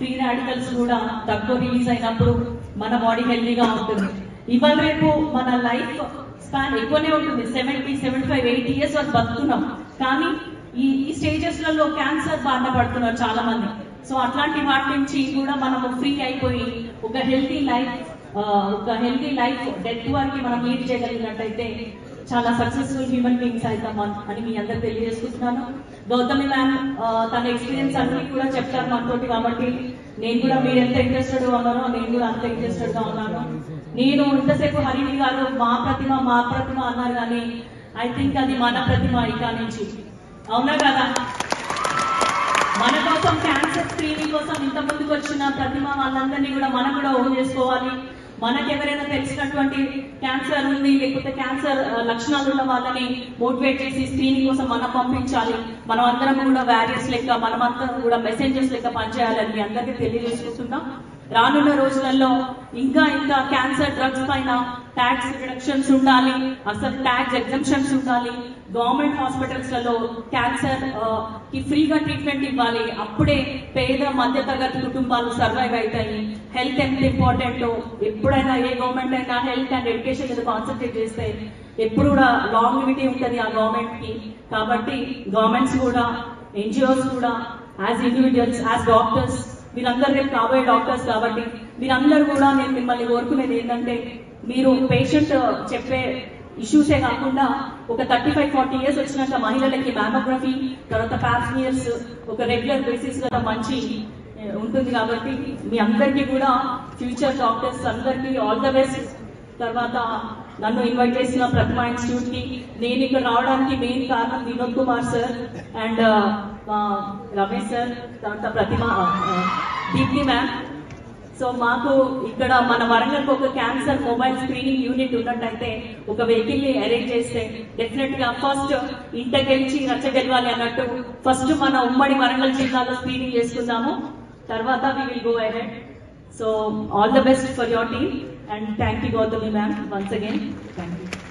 Free radicals కూడా తక్కువ release అయినప్పుడు మన బాడీ హెల్దీగా ఉంటుంది. ఇవాళ రేపు మన లైఫ్ స్పాన్ ఎక్కువనే ఉంటుంది, 70, 75, 80 ఇయర్స్ వరకు బతుకున్నాం. కానీ ఈ స్టేజెస్ లలో క్యాన్సర్ బారిన పడుతున్నారు చాలా మంది. సో అట్లాంటి వాటి నుంచి కూడా మనము ఫ్రీ అయిపోయి ఒక హెల్తీ లైఫ్ డెత్ వరకు మనం లీడ్ చేయగలిగినట్టయితే చాలా సక్సెస్ఫుల్ హ్యూమన్ బీయింగ్స్ అవుతాం అని మీ అందరు తెలియజేసుకుంటున్నాను. గౌతమి మ్యామ్ తన ఎక్స్పీరియన్స్ అన్ని కూడా చెప్తారు మనతోటి. కాబట్టి నేను కూడా మీరు ఎంత ఇంట్రెస్టెడ్ గా ఉన్నారో నేను కూడా అంత ఇంట్రెస్టెడ్ గా ఉన్నాను. నేను ఇంతసేపు హరిణి గారు మా ప్రతిమ అన్నారు, కానీ ఐ థింక్ అది మన ప్రతిమ ఇక నుంచి. అవునా కదా? మన కోసం క్యాన్సర్ స్క్రీనింగ్ కోసం ఇంత ముందుకు వచ్చిన ప్రతిమ వాళ్ళందరినీ కూడా మనం కూడా ఓన్ చేసుకోవాలి. మనకెవరైనా తెలిసినటువంటి క్యాన్సర్ ఉంది లేకపోతే క్యాన్సర్ లక్షణాలు ఉన్న వాళ్ళని మోటివేట్ చేసి స్క్రీనింగ్ కోసం మనం పంపించాలి. మనం అందరం కూడా వారియర్స్ లెక్క, మనమంతా కూడా మెసెంజర్స్ లెక్క పనిచేయాలని మీ అందరికీ తెలియజేసుకుంటున్నాం. రానున్న రోజులలో ఇంకా క్యాన్సర్ డ్రగ్స్ పైన ట్యాక్స్ రిడక్షన్స్ ఉండాలి, అసలు ట్యాక్స్ ఎగ్జంప్షన్స్ ఉండాలి. గవర్నమెంట్ హాస్పిటల్స్ లలో క్యాన్సర్ కి ఫ్రీగా ట్రీట్మెంట్ ఇవ్వాలి. అప్పుడే పేద మధ్య తరగతి కుటుంబాలు సర్వైవ్ అవుతాయి. హెల్త్ ఎంత ఇంపార్టెంట్, ఎప్పుడైనా ఏ గవర్నమెంట్ అయినా హెల్త్ అండ్ ఎడ్యుకేషన్ మీద కాన్సన్ట్రేట్ చేస్తే ఎప్పుడు కూడా లాంగివిటీ ఉంటుంది ఆ గవర్నమెంట్ కి. కాబట్టి గవర్నమెంట్స్ కూడా, ఎన్జిఓస్ కూడా, యాజ్ ఇండివిజువల్స్, యాజ్ డాక్టర్స్, మీరందరూ రేపు కాబోయే డాక్టర్స్ కాబట్టి మీరందరూ కూడా నేను మిమ్మల్ని కోరుకునేది ఏంటంటే, మీరు పేషెంట్ చెప్పే ఇష్యూసే కాకుండా ఒక 35-40 ఇయర్స్ వచ్చినాక మహిళలకి మ్యామోగ్రఫీ, తర్వాత ప్యాప్స్మియర్స్ ఒక రెగ్యులర్ బేసిస్ లో మంచి ఉంటుంది. కాబట్టి మీ అందరికీ కూడా ఫ్యూచర్ డాక్టర్స్ అందరికీ ఆల్ ద బెస్ట్. తర్వాత నన్ను ఇన్వైట్ చేసిన ప్రతిమ ఇన్స్టిట్యూట్ కి నేను ఇక్కడ రావడానికి మెయిన్ కారణం Vinod Kumar sir and Ramesh sir, తర్వాత ప్రతిమ దీప్తి మ్యామ్. సో మాకు ఇక్కడ మన వరంగల్ ఒక క్యాన్సర్ మొబైల్ స్క్రీనింగ్ యూనిట్ ఉన్నట్టయితే, ఒక వెహికల్ ని అరేంజ్ చేస్తే డెఫినెట్ గా ఫస్ట్ ఇంట గెలిచి రచ్చ గెలవాలి అన్నట్టు ఫస్ట్ మన ఉమ్మడి వరంగల్ జిల్లాలో స్క్రీనింగ్ చేసుకుందాము, తర్వాత we will go ahead. So all the best for your team and thank you Gautami ma'am once again. Thank you.